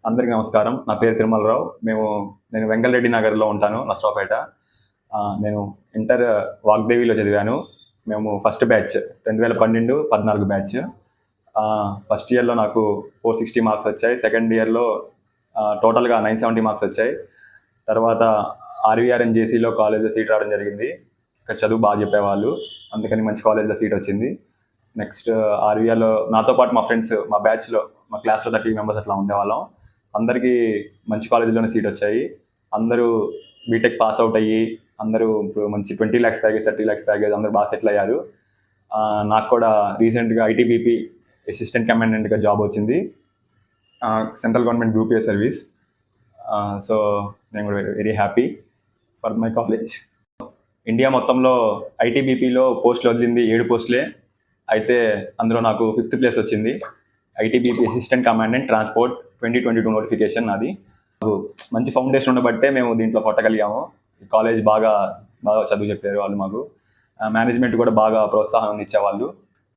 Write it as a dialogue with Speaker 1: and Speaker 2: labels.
Speaker 1: అందరికీ నమస్కారం. నా పేరు తిరుమలరావు. నేను వెంగళరెడ్డి నగర్‌లో ఉంటాను, నర్సరావుపేట. నేను ఇంటర్ వాగ్దేవిలో చదివాను. మేము ఫస్ట్ బ్యాచ్ 2012, 14 బ్యాచ్. ఫస్ట్ ఇయర్‌లో నాకు 460 మార్క్స్ వచ్చాయి. సెకండ్ ఇయర్‌లో టోటల్‌గా 970 మార్క్స్ వచ్చాయి. తర్వాత ఆర్‌వీఆర్‌ఎన్ జేసీలో కాలేజ్‌లో సీట్ రావడం జరిగింది. ఇక్కడ చదువు బాగా చెప్పేవాళ్ళు. అందుకని మంచి కాలేజ్‌లో సీట్ వచ్చింది. నెక్స్ట్ ఆర్‌వీఆర్‌లో నాతో పాటు మా ఫ్రెండ్స్, మా బ్యాచ్‌లో, మా క్లాస్‌లో 30 మెంబర్స్ అట్లా ఉండేవాళ్ళం. అందరికీ మంచి కాలేజీలోనే సీట్ వచ్చాయి. అందరూ బీటెక్ పాస్ అవుట్ అయ్యి అందరూ ఇప్పుడు మంచి 20 lakhs ప్యాకేజ్, 30 lakhs ప్యాకేజ్ అందరూ బాగా సెటిల్ అయ్యారు. నాకు కూడా రీసెంట్గా ఐటీబీపీ అసిస్టెంట్ కమాండెంట్గా జాబ్ వచ్చింది, central government group A service. So నేను కూడా very happy for my college. India మొత్తంలో ఐటీబీపీలో పోస్టులు వదిలింది 7 పోస్టులే. అయితే అందులో నాకు 5th ప్లేస్ వచ్చింది. ITBP assistant commandant transport 2022 notification అది. మంచి ఫౌండేషన్ ఉండబట్టే మేము దీంట్లో కొట్టగలిగాము. కాలేజ్ బాగా చదువు చెప్పారు వాళ్ళు మాకు. మేనేజ్మెంట్ కూడా బాగా ప్రోత్సాహం ఇచ్చేవాళ్ళు.